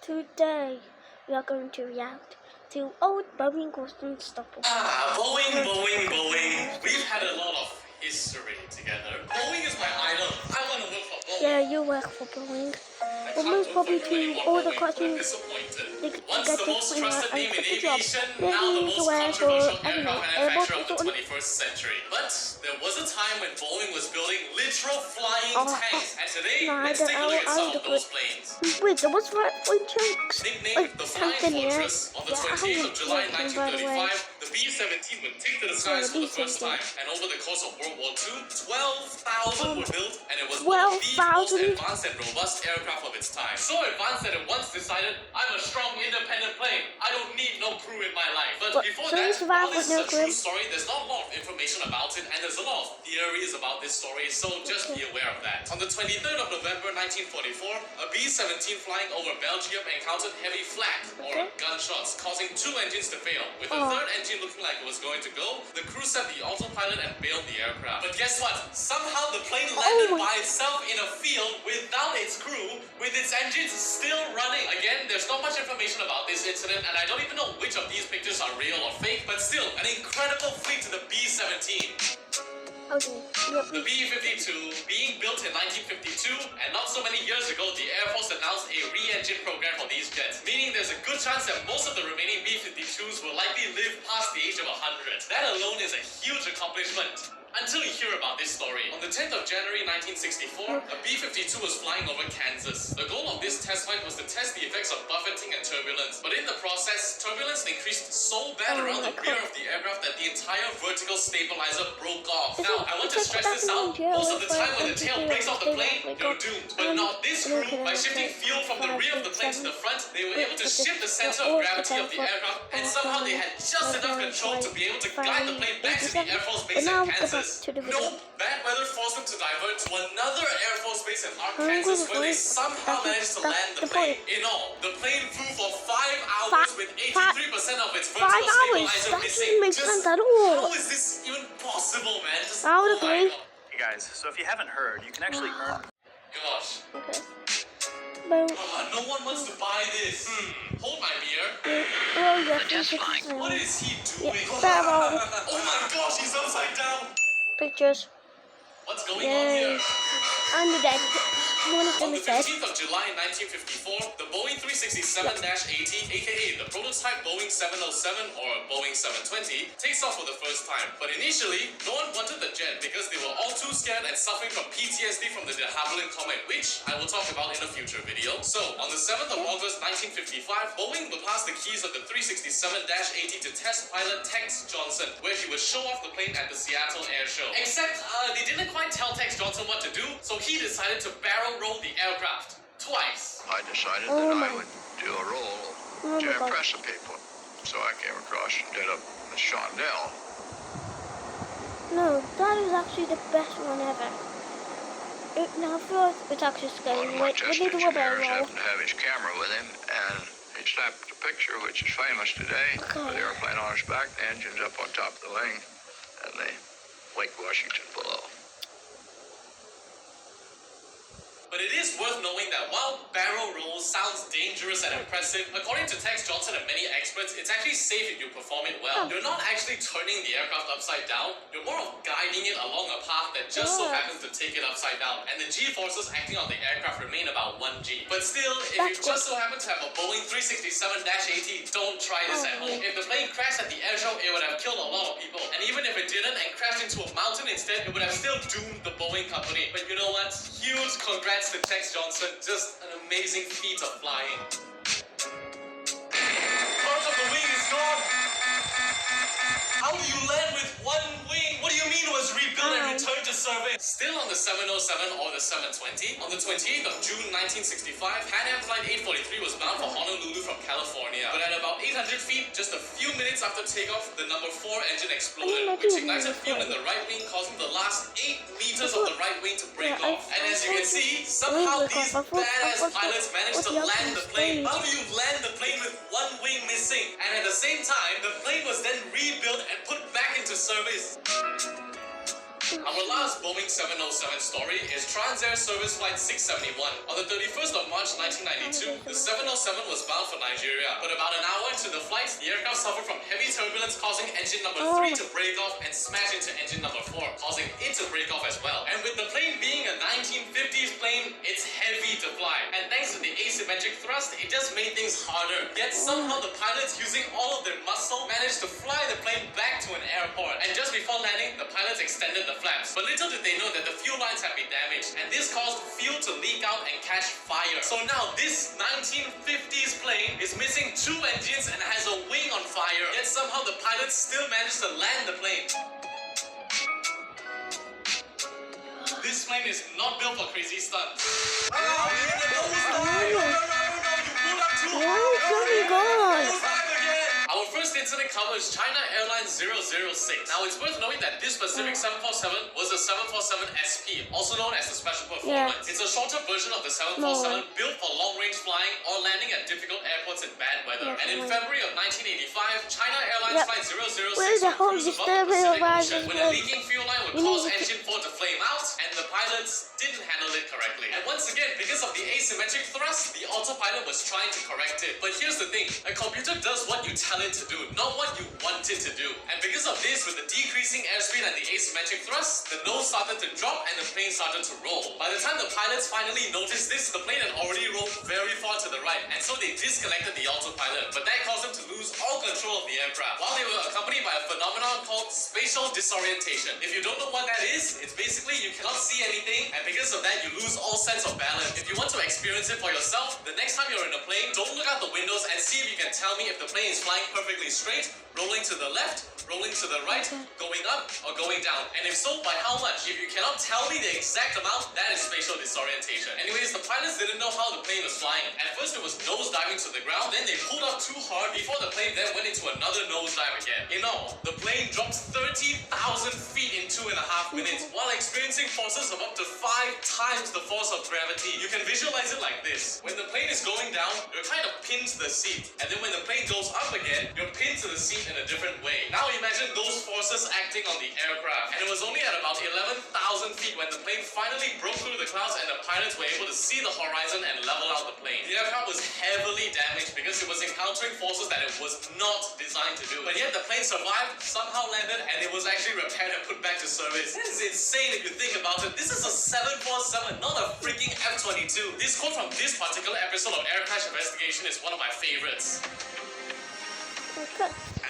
Today we are going to react to old Beoing was unstoppable. Beoing. We've had a lot of history together. Beoing is my idol. I want to work for Beoing. Yeah, you work for Beoing. Well, most probably to all the cartoons they get Once the most trusted name in aviation, now now the most controversial aircraft manufacturer of the airport 21st century. But there was a time when Beoing was building literal flying tanks, and today, let's take a look at some of those planes. Wait, there was three chunks. Nicknamed the Flying Fortress, on the 28th of July 1935, the B-17 would take to the skies for the first time. And over the course of World War II, 12,000 were built, and it was one of the most advanced and robust aircraft of its time. So advanced that it once decided, I'm a strong, independent plane. I don't need no crew in my life. But before that, while this is a true story, there's not a lot of information about it, and there's a lot of theories about this story, so just be aware of that. On the 23rd of November 1944, a B-17 flying over Belgium encountered heavy flak, or gunshots, causing two engines to fail. With the third engine looking like it was going to go, the crew set the autopilot and bailed the aircraft. But guess what? Somehow the plane landed by itself in a field without its crew, with its engines still running. Again, there's not much information about this incident, and I don't even know which of these pictures are real or fake, but still, an incredible feat to the B-17. Okay. Yep. The B-52 being built in 1952, and not so many years ago, the Air Force announced a re-engine program for these jets, meaning there's a good chance that most of the remaining B-52s will likely live past the age of 100. That alone is a huge accomplishment. Until you hear about this story. On the 10th of January 1964, a B-52 was flying over Kansas. The goal of this test flight was to test the effects of buffeting and turbulence. But in the process, turbulence increased so bad around the rear of the aircraft that the entire vertical stabilizer broke off. Now, I want to stress this out. Most of the time when the tail breaks off the plane, you're doomed. But not this crew. By shifting fuel from the rear of the plane to the front, they were able to shift the center of gravity of the aircraft, and somehow they had just enough control to be able to guide the plane back to the Air Force Base in Kansas. Nope, bad weather forced them to divert to another Air Force base in Arkansas, where they somehow managed to land the plane. In all, the plane flew for 5 hours with 83% of its vertical stabilizer missing. How is this even possible, man? I would agree. Hey guys, so if you haven't heard, you can actually earn... Gosh. Okay. No one wants to buy this. Hold my beer. Oh, yes. What is he doing? Yeah, oh my gosh, he's upside down. Pictures. What's going on here? And the dead. One of them On the is dead. 15th of July 1954, the Boeing 367-80, aka the prototype Boeing 707 or Boeing 720, takes off for the first time. But initially, no one wanted the jet because they were all too scared and suffering from PTSD from the de Havilland comet, which I will talk about in a future video. So, on the 7th of August 1955, Boeing would pass the keys of the 367-80 to test pilot Tex Johnson, where he would show off the plane at the Seattle Air Show. Except, they didn't quite tell Tex Johnson what to do, so he decided to barrel roll the aircraft twice. I decided that I would do a roll to impress the people. So I came across and did a Shondell. No, that is actually the best one ever. Now first, it's actually scary. One of my test we need to engineers happened to have his camera with him, and he snapped a picture, which is famous today, with the airplane on its back, the engine's up on top of the wing, and the Lake Washington below. But it is worth knowing that while barrel roll sounds dangerous and impressive, according to Tex Johnson and many experts, it's actually safe if you perform it well. You're not actually turning the aircraft upside down, you're more of guiding it along a path that just so happens to take it upside down, and the G-forces acting on the aircraft remain about 1 G. But still, if you just so happen to have a Boeing 367-80, don't try this at home. If the plane crashed at the air show, it would have killed a lot of people. And even if it didn't and crashed into a mountain instead, it would have still doomed the Boeing company. But you know what? Huge congrats to Tex Johnson, just an amazing feat of flying. Part of the wing is gone. How do you land with one wing? What do you mean it was rebuilt and returned to service? Still on the 707 or the 720, on the 28th of June 1965, Pan Am Flight 843 was bound for Honolulu from California. But at about 800 feet, just a few minutes after takeoff, the number 4 engine exploded, which ignited fuel in the right wing, causing the last 8 meters of the right wing to break off. And as you can see, somehow these badass pilots managed to land the plane. How do you land the plane with one wing missing? And at the same time, the plane was then rebuilt and put back into service. Our last Boeing 707 story is Transair Service Flight 671. On the 31st of March 1992, the 707 was bound for Nigeria, but about an hour into the flight, the aircraft suffered from heavy turbulence, causing engine number 3 to break off and smash into engine number 4, causing it to break off as well. And with the plane being a 1950s plane, it's heavy to fly. And thanks to the asymmetric thrust, it just made things harder. Yet somehow the pilots, using all of their muscle, managed to fly the plane back to an airport. And just before landing, the pilots extended the flaps. But little did they know that the fuel lines had been damaged, and this caused fuel to leak out and catch fire. So now this 1950s plane is missing 2 engines and has a wing on fire. Yet somehow the pilots still managed to land the plane. This plane is not built for crazy stunts. Oh, you pulled up too hard. Our first incident covers China Airlines 006. Now, it's worth knowing that this Pacific 747 was a 747 SP, also known as the Special Performance. It's a shorter version of the 747 built for long-range flying or landing at difficult airports in bad weather. And in February of 1985, China Airlines Flight 006 would cruise above the Pacific Ocean when a leaking fuel line would cause engine 4 to flame out, and the pilots didn't handle it correctly. And once again, because of the asymmetric thrust, the autopilot was trying to correct it. But here's the thing, a computer does what you tell it to do, not what you want it to do. And because of this, with the decreasing airspeed and the asymmetric thrust, the nose started to drop and the plane started to roll. By the time the pilots finally noticed this, the plane had already rolled very far to the right, and so they disconnected the autopilot. But that caused them to lose all control of the aircraft, while they were accompanied by a phenomenon called spatial disorientation. If you don't know what that is, it's basically you cannot see anything, and because of that, you lose all sense of balance. If you want to experience it for yourself, the next time you're in a plane, don't look out the windows and see if you can tell me if the plane is flying perfectly straight, rolling to the left, rolling to the right, going up, or going down. And if so, by how much? If you cannot tell me the exact amount, that is spatial disorientation. Anyways, the pilots didn't know how the plane was flying. At first, it was nose diving to the ground, then they pulled up too hard before the plane then went into another nose dive again. In all, the plane dropped 30,000 feet in 2.5 minutes while experiencing forces of up to 5 times the force of gravity. You can visualize it like this. When the plane is going down, you're kind of pinned to the seat. And then when the plane goes up again, you're pinned to the seat in a different way. Now imagine those forces acting on the aircraft. And it was only at about 11,000 feet when the plane finally broke through the clouds and the pilots were able to see the horizon and level out the plane. The aircraft was heavily damaged because it was encountering forces that it was not designed to do. But yet the plane survived, somehow landed, and it was actually repaired and put back to service. This is insane if you think about it. This is a 747, not a freaking F-22. This quote from this particular episode of Air Crash Investigation is one of my favorites.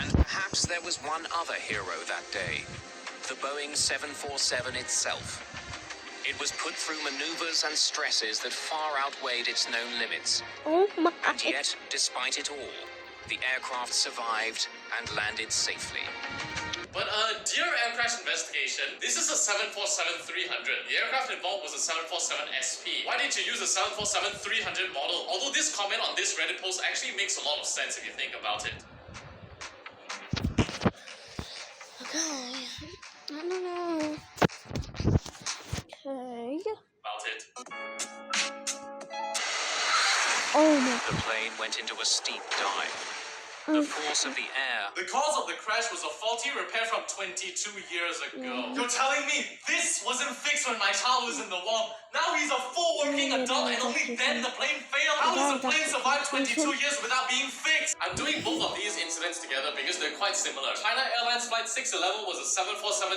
And perhaps there was one other hero that day, the Boeing 747 itself. It was put through maneuvers and stresses that far outweighed its known limits. Oh my. And yet, despite it all, the aircraft survived and landed safely. But dear Air Crash Investigation, this is a 747-300. The aircraft involved was a 747 SP. Why did you use a 747-300 model? Although this comment on this Reddit post actually makes a lot of sense if you think about it. Okay. I don't know. Okay. About it. Oh my. The plane went into a steep dive. The force of the air. The cause of the crash was a faulty repair from 22 years ago. You're telling me this wasn't fixed when my child was in the womb? Now he's a full working adult and only then the plane failed? How does the plane survive 22 years without being fixed? I'm doing both of these incidents together because they're quite similar. China Airlines Flight 611 was a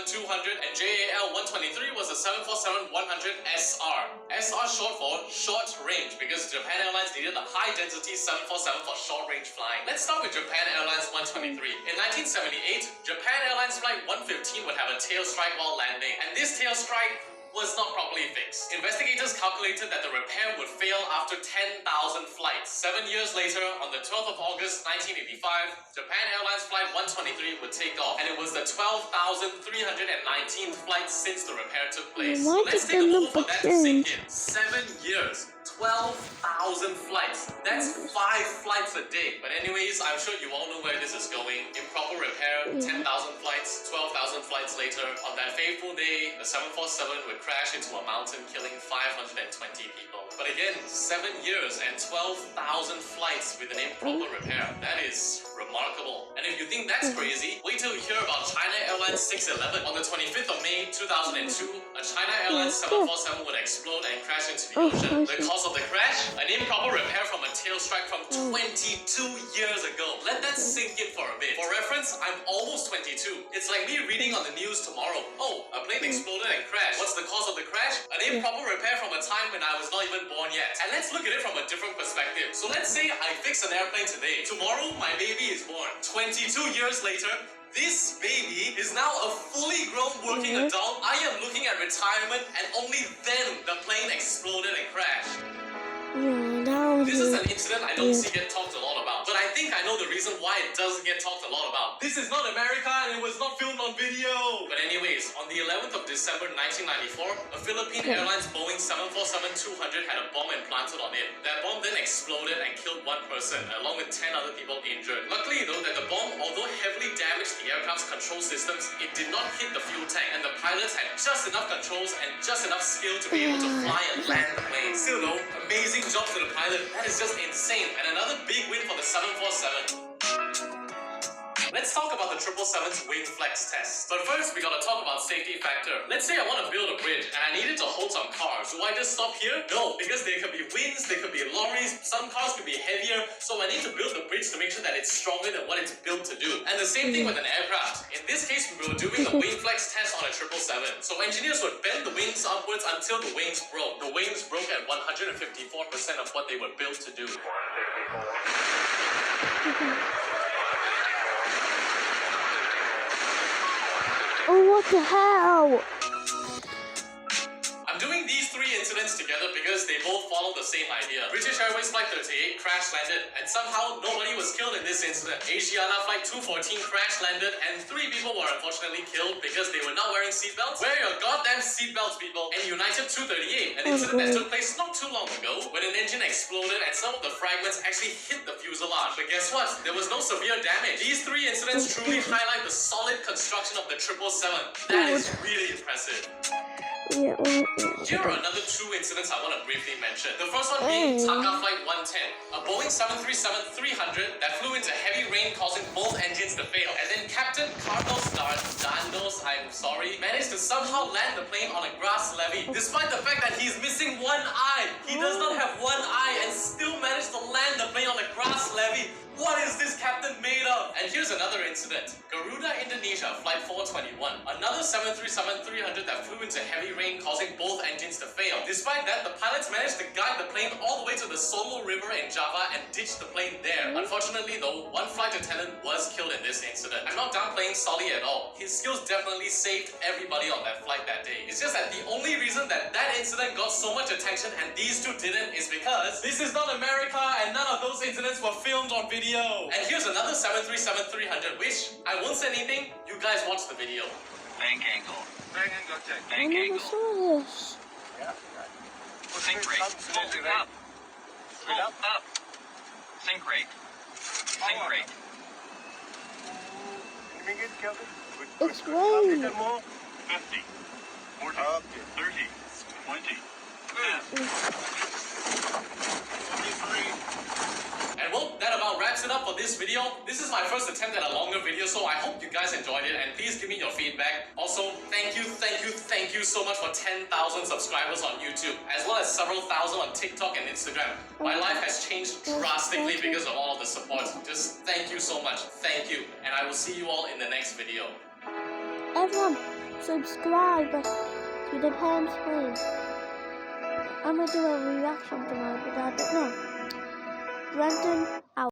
747-200 and JAL 123 was a 747-100SR. SR short for short range because Japan Airlines needed a high-density 747 for short-range flying. Let's start with Japan Airlines 123. In 1978, Japan Airlines Flight 115 would have a tail strike while landing, and this tail strike was not properly fixed. Investigators calculated that the repair would fail after 10,000 flights. 7 years later, on the 12th of August 1985, Japan Airlines Flight 123 would take off, and it was the 12,319th flight since the repair took place. Let's take a moment for that to sink in. 7 years. 12,000 flights. That's 5 flights a day. But anyways, I'm sure you all know where this is going. Improper repair, 10,000 flights, 12,000 flights later. On that fateful day, the 747 would crash into a mountain, killing 520 people. But again, 7 years and 12,000 flights with an improper repair. That is remarkable. And if you think that's crazy, wait till you hear about China Airlines 611. On the 25th of May 2002, a China Airlines 747 would explode and crash into the ocean. The cause of the crash? An improper repair from a tail strike from 22 years ago. Let that sink in for a bit. For reference, I'm almost 22. It's like me reading on the news tomorrow. Oh, a plane exploded and crashed. What's the cause of the crash? An improper repair from a time when I was not even born yet. And let's look at it from a different perspective. So let's say I fix an airplane today. Tomorrow, my baby is born. 22 years later, this baby is now a fully grown working adult. I am looking at retirement, and only then the plane exploded and crashed. This is an incident I don't see get talked a lot about, but I think I know the reason why it doesn't get talked a lot about. This is not America, and it was not filmed on video. But anyways, on the 11th of December 1994, a Philippine Airlines Boeing 747-200 had a bomb implanted on it. That bomb then exploded and killed 1 person, along with 10 other people injured. Luckily though, that the bomb, although heavily damaged the aircraft's control systems, it did not hit the fuel tank, and the pilots had just enough controls and just enough skill to be able to fly and land the plane. Still though, amazing job to the pilot. That is just insane, and another big win for the 747. Let's talk about the 777's wing flex test. But first, we gotta talk about safety factor. Let's say I want to build a bridge and I needed to hold some cars. Do I just stop here? No, because there could be winds, there could be lorries, some cars could be heavier, so I need to build the bridge to make sure that it's stronger than what it's built to do. And the same thing with an aircraft. In this case, we were doing the wing flex test on a 777. So engineers would bend the wings upwards until the wings broke. The wings broke at 154% of what they were built to do. Oh, what the hell? I'm doing these 3 incidents together because they both follow the same idea. British Airways Flight 38 crash landed, and somehow nobody was killed in this incident. Asiana Flight 214 crash landed, and 3 people were unfortunately killed because they were not wearing seatbelts. Wear your goddamn seatbelts, people. And United 238, an incident that took place not too long ago, when an engine exploded and some of the fragments actually hit the fuselage. But guess what? There was no severe damage. These 3 incidents truly highlight the solid construction of the 777. That is really impressive. Here are another 2 incidents I want to briefly mention. The first one being Taka Flight 110, a Boeing 737-300 that flew into heavy rain causing both engines to fail. And then Captain Carlos Dardandos, I'm sorry, managed to somehow land the plane on a grass levee. Despite the fact that he's missing 1 eye. He does not have 1 eye and still managed to land the plane on a grass levee. What is this captain made of? And here's another incident. Garuda Indonesia Flight 421, another 737-300 that flew into heavy rain causing both engines to fail. Despite that, the pilots managed to guide the plane all the way to the Solo River in Java and ditch the plane there. Unfortunately though, 1 flight attendant was killed in this incident. I'm not downplaying Solly at all. His skills definitely saved everybody on that flight that day. It's just that the only reason that incident got so much attention and these 2 didn't is because this is not America and none of those incidents were filmed on video. And here's another 737-300, which I won't say anything, you guys watch the video. Bank angle. Bank angle check. Bank I never angle. saw this. Yeah. Sink rate. Pull up. Pull up. Sink rate. Sink rate. It's raining. 50. 40. 30. 20. And well, that about wraps it up for this video. This is my first attempt at a longer video, so I hope you guys enjoyed it, and please give me your feedback. Also, thank you so much for 10,000 subscribers on YouTube, as well as several thousand on TikTok and Instagram. My life has changed drastically because of all of the support. Just thank you so much. Thank you. And I will see you all in the next video. Everyone, subscribe to the Palm Springs. I'm gonna do a reaction to my, but I don't know. Brendan out.